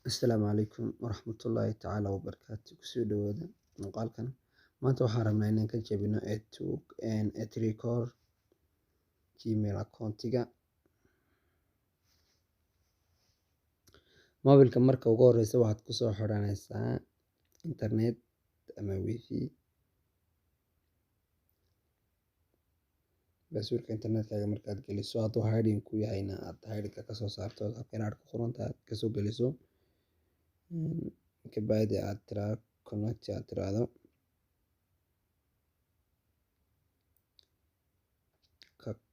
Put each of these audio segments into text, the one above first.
Asalaamu calaykum waraxmatullaahi tacaala wabarakaatu. Kusoo dhawaada muuqaalkan. Maanta waxaan rabnaa inaan ka jabino record Gmail accountiga. Mobilka marka ugu horeysa waxaad kusoo xiranaysaa internet ama wifi. Basuurka internetkaaga markaad geliso hadduu hiding ku yahayna aad hidingka kasoo saarto halkan aad ku qoran tahay aad kasoo geliso. Kabacdi aad tiraahdo connect aad tiraahdo.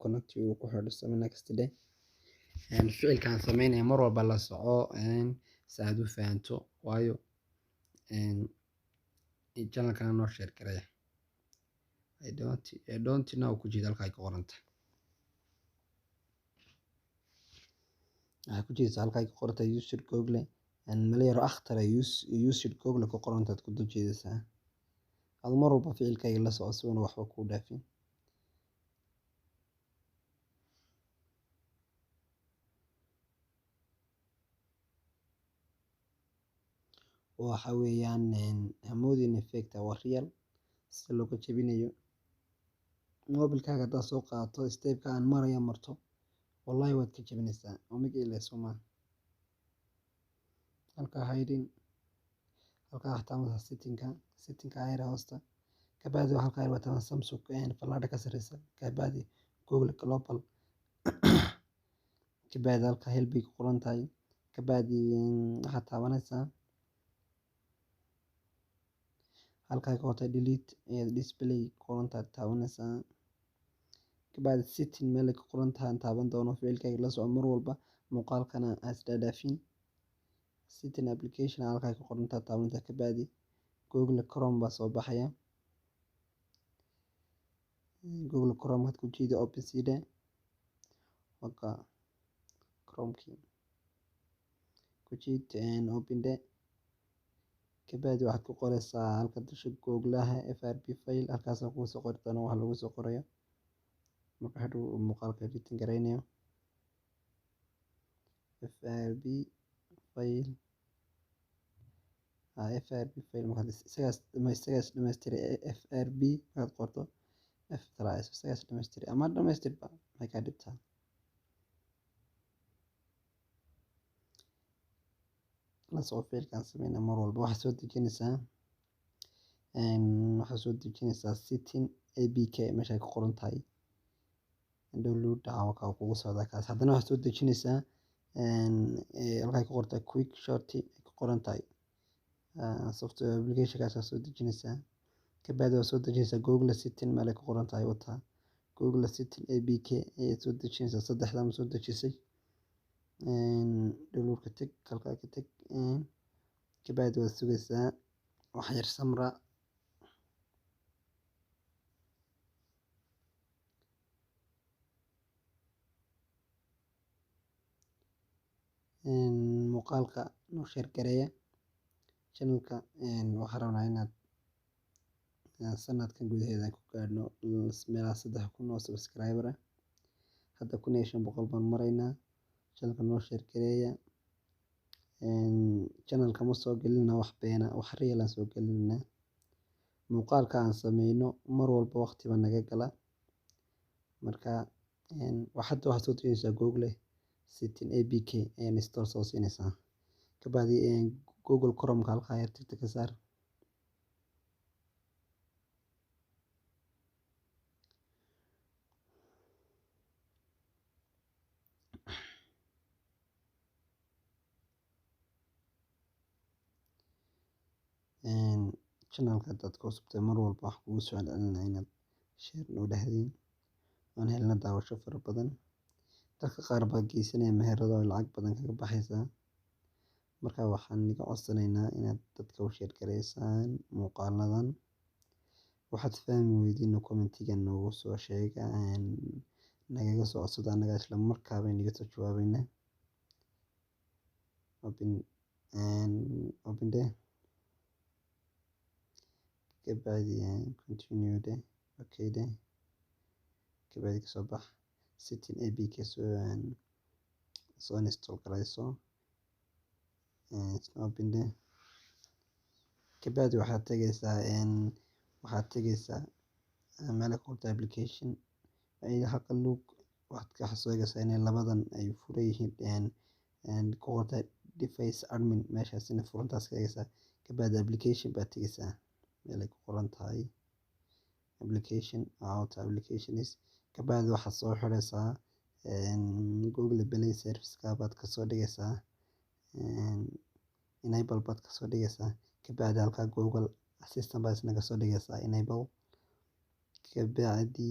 Connect uu ku xidho next day. Ficilkaan sameynaya mar walba la soco si aad u fahanto waayo channelkan noo share garaya. I don't know ku jira halka ay ku qoran tahay. Waxaa ku jirta halka ay ku qoran tahay use Google meel yar akhtar use Google ku qoran tahay ku dajinaysaa. Ad mar walba ficilkaaga la soco si uu waxba ku dhaafin. waxa weeyaan hamoodin effect waa real sida looga jabinayo mobilkaaga hadaad soo qaadato stepka aan maraya marto wallahi waad ka jabinaysaa oo mig ilaa Soomaa halka hiding halka xataa settingka ayra hoosta kabacdi halka ay wataan Samsung falaadha ka sareysa kabacdi Google Global kabacdi halka help ku qoran tahay kabacdi waxaad taabanaysaa halka ay ku qoran tahay delete display qoran tahay taabanaysaa kabacdi setting meel ay ku qoran tahay taaban doono ficilkaaga la soco mar walba muuqaalkana aad dhaafin setting application halka ay ku qoran tahay taabanaysaa kabacdi Google Chrome baa soo baxaya Google Chrome had ku jiido open sida waka Chrome key ku jiid open day kabacdi waxaad ku qoraysaa halka dusha Google-aha FRP file halkaas ku soo qori doona wax lagu soo qorayo marka hadhow muuqaalka editing gareynayo FRP file markaad isagaas dhamaystiri FRP aad qorto isagaas dhamaystiri ama dhamaystirba maxay ka dhibtaa la soo ficilkaan sameynaa mar walba waxaad soo dejinaysaa setting APK meesha ay ku qoran tahay download ka kugu socda kaas haddana waxaad soo dejinaysaa halka ay ku qoran tahay quick short ku qoran tahay software application kaas soo dejinaysaa kabacdi waxaad soo dejinaysaa Google setting meel ay ku qoran tahay wata Google setting APK ayaad soo dejinaysaa saddexda ma soo dejisay download ka tag halka ka tag kabacdi waad sugaysaa wax yar samra muuqaalka noo share gareeya channelka waxaan rabnaa inaad sanadkan gudaheeda ku gaadhno meelaha 3,000 oo subscriber ah hadda 1,500 baan maraynaa channelka noo share gareeya channelka ma soo gelina wax beena wax real aan soo gelina muuqaalka aan sameyno mar walba waqti baa naga gala marka waxaad soo dejinaysaa Google setting APK ayaan install soo siinaysaa kabacdi Google Chrome halka ayaa tirta ka saar channelka dad ku cusubtay mar walba wax kugu soo celinaa inaad share noo dhahdeen aan helna daawasho fara badan dadka qaar baa geysanaya meherado lacag badan kaga baxaysaa marka waxaan niga codsanaynaa inaad dadka u share gareysaan muuqaaladan waxaad fahmi weydiin commentiga noogu soo sheega nagaga soo codsada anaga isla markaaba inaga soo jawaabayna open day kabacdi continue day okay day kabacdi kasoo bax setting APK soo install gareyso isna open dheh. Kabacdi waxaad tegeysaa meel ku qorta application halka look waxaad soo eegaysaa inay labadan ay furan yihiin ku qorta device admin meeshaas inay furantaas ka eegaysaa. Kabacdi application baad tegeysaa meel ay ku qoran tahay application applications. Kabacdi waxaad soo xiraysaa Google Play Service baad kasoo dhigaysaa enable baad kasoo dhigaysaa. Kabacdi halka Google Assistant baad isna kasoo dhigaysaa enable. Kabacdi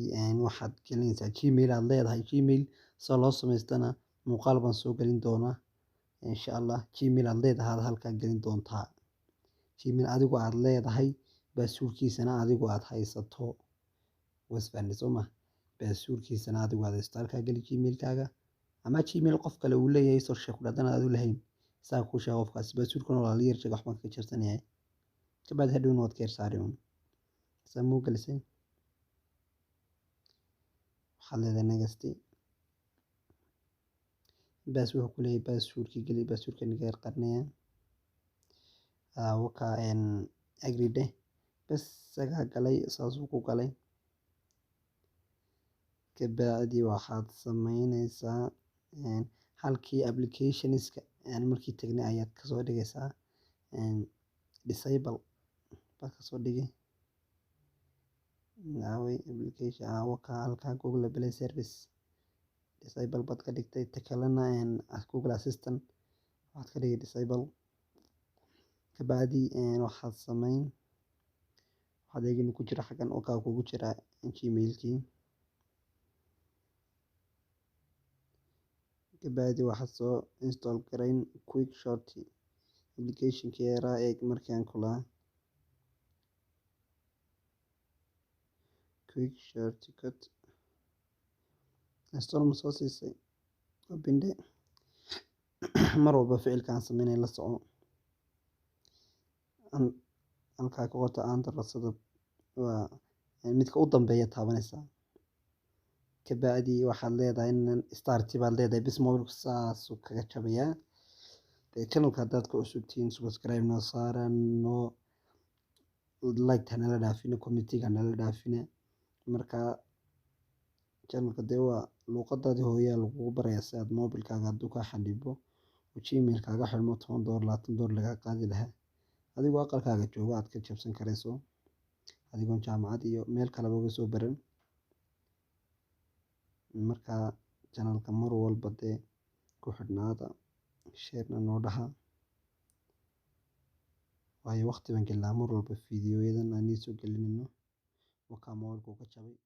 waxaad gelinaysaa Gmail aad leedahay. Gmail soo loo samaystana muuqaal baan soo gelin doonaa insha Allah. Gmail aad leedahay halkaa gelin doontaa. Gmail adigu aad leedahay baasuurkiisana adigu aad haysato wasfahantay soo ma baasuurkiisana adigu aad haysato halkaa geli Gmailkaaga ama Gmail qof kale uu leeyahay soo sheeg hadana aad u lahayn saa ku sheeg qofkaas baasuurkana waa la yar sheeg waxba ka jarsan yahay. Kabacdi hadhowna waad ka saari saa muu gelisay waxaad leedahay next wuxuu ku leeyahay baasuurkii geli baasuurka niga yar qarnaya waka agree dheh bas isagaa galay saasuu ku galay. Kabacdi waxaad samaynaysaa halkii applicationska markii tagnay ayaad kasoo dhigaysaa disable baad kasoo dhigi application waka halka Google Play Service disable baad ka dhigtay takalena Google Assistant waxaad ka dhigay disable. Kabacdi waxaad samayn waxaad eegin ku jira xagan oo ka kugu jira Gmailkii. Kabacdi waxaad soo install garayn quick short application keera eeg markaan kula quick shortcut install ma soo siisay open dheh mar walba ficilkaan sameynay la soco halkaa ku qorta enter rasada waa midka u dambeeya taabanaysaa. Kabacdi waxaad leedahay start baad leedahay bis mobilku saas kaga jabayaa. Channelka haddaad ku cusub tihiin subscribe noo saara noo like nala dhaafina community nala dhaafina marka channelka dee waa luuqadaadii hooyo lagugu barayaa si aad mobilkaaga hadduu ka xannibo Gmailkaaga xirmo $10 $20 laga qaadi lahaa adigoo aqalkaaga jooga aad ka jabsan karayso adigoon jaamacad iyo meel kaleba uga soo baran. Marka channelka mar walba dee ku xidhnaada share noo dhaha waayo waqti baan gelnaa mar walba fiidiyoyadan aan soo gelinayno wakaa mobilku ka jabay.